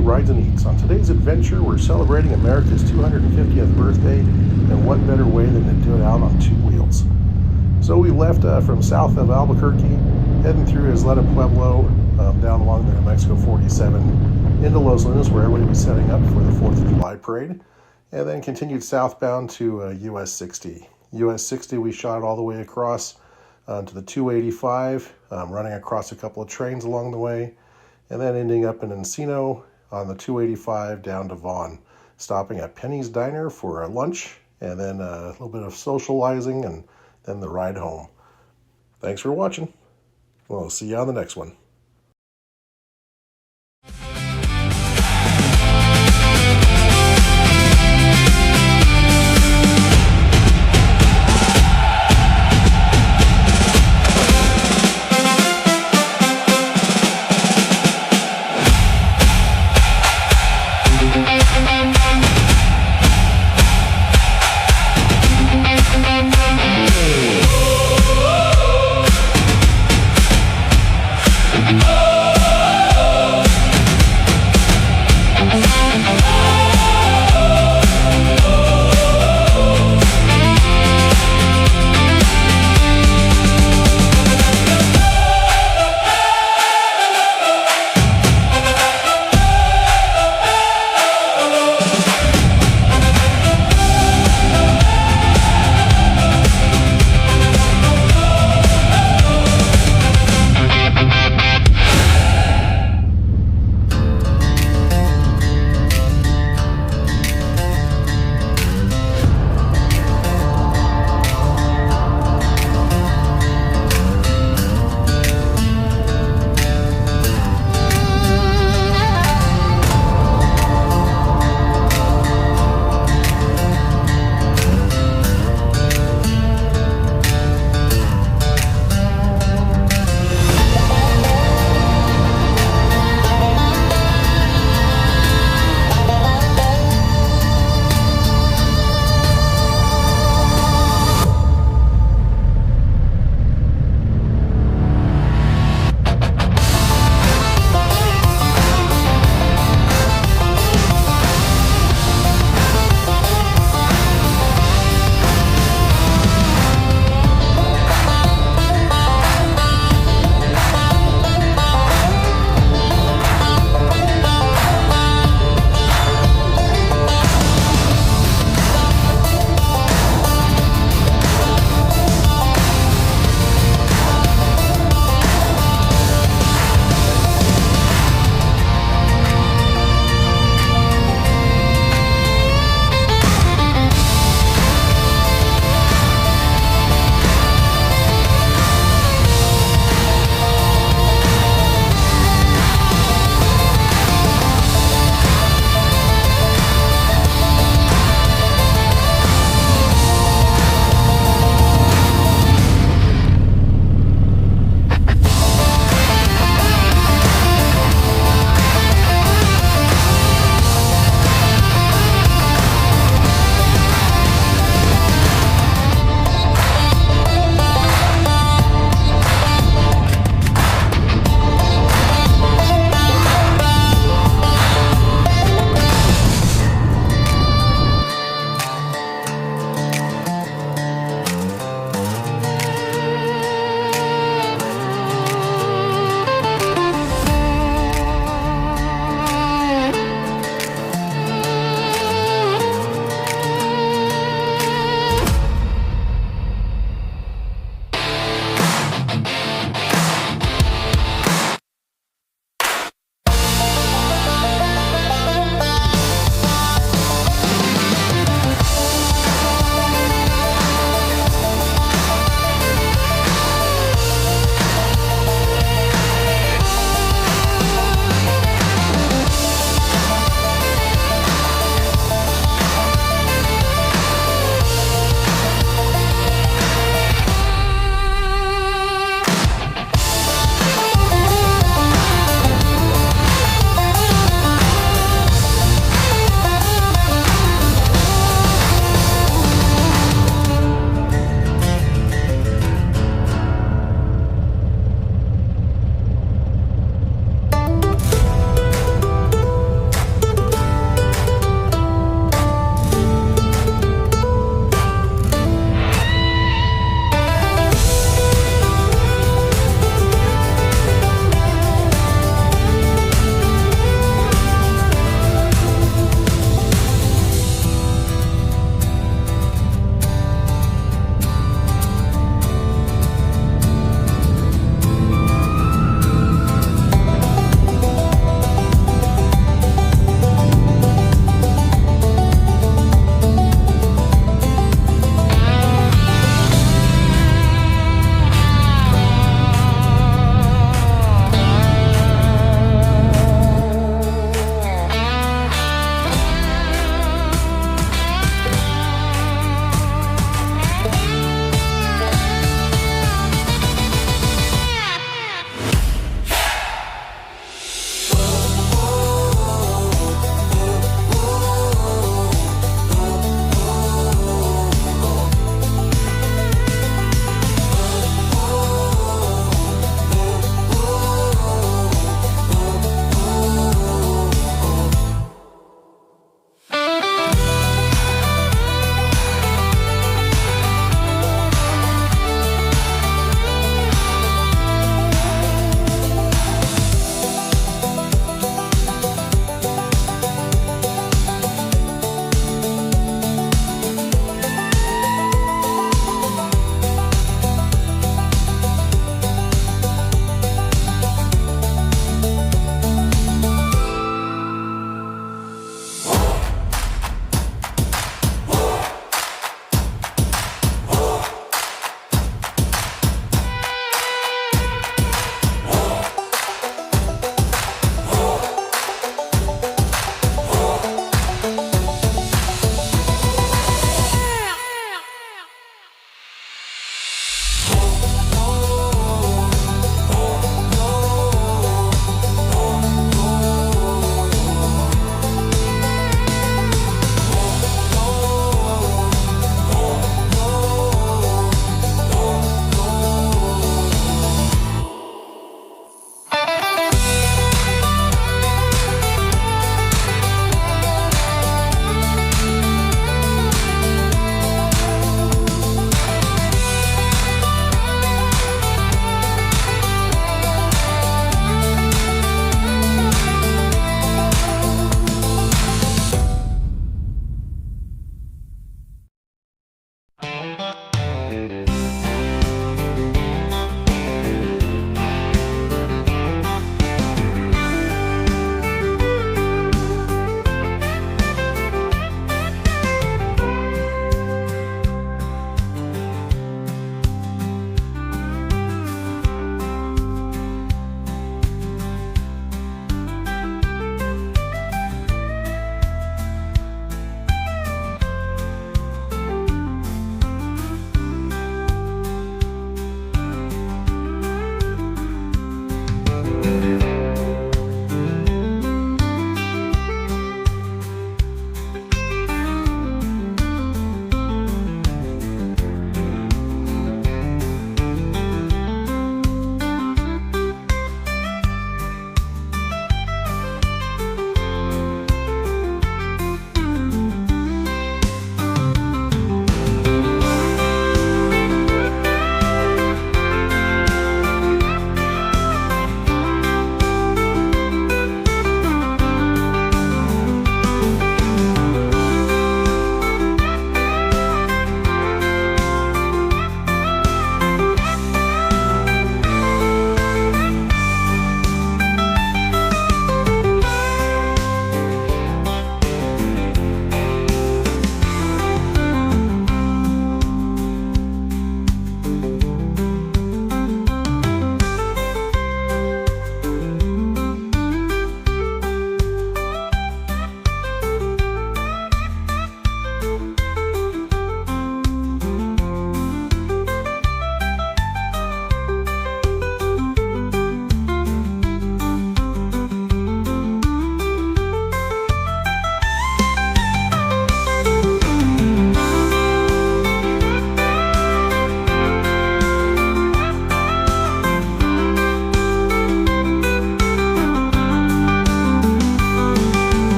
Rides and Eats. On today's adventure, we're celebrating America's 250th birthday, and what better way than to do it out on two wheels. So we left from south of Albuquerque, heading through Isleta Pueblo, down along the New Mexico 47, into Los Lunas, where everybody was setting up for the 4th of July parade, and then continued southbound to US 60. US 60, we shot it all the way across to the 285, running across a couple of trains along the way, and then ending up in Encino on the 285 down to Vaughn, stopping at Penny's Diner for lunch, and then a little bit of socializing, and then the ride home. Thanks for watching. We'll see you on the next one.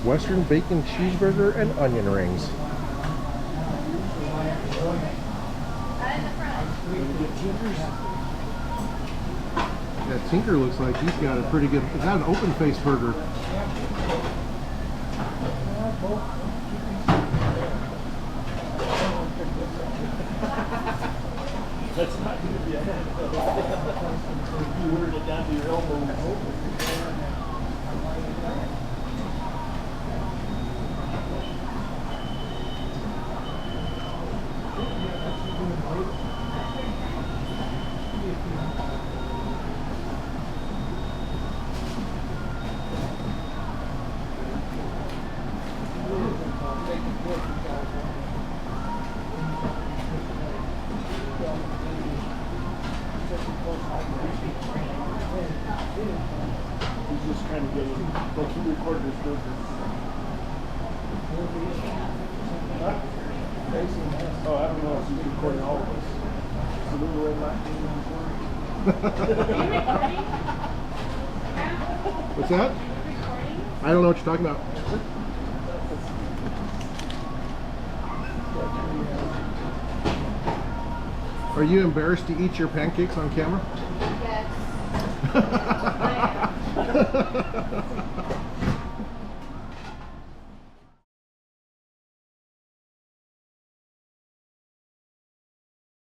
Western bacon cheeseburger and onion rings. That Tinker looks like he's got a pretty good, is that an open face burger? That's not going to be a hand. You ordered it down to your elbow. He's just trying to get it. Like he recorded his business. Huh? Oh, I don't know if he's recording all of us. So we were right back in the recording. What's that? I don't know what you're talking about. Are you embarrassed to eat your pancakes on camera? Yes.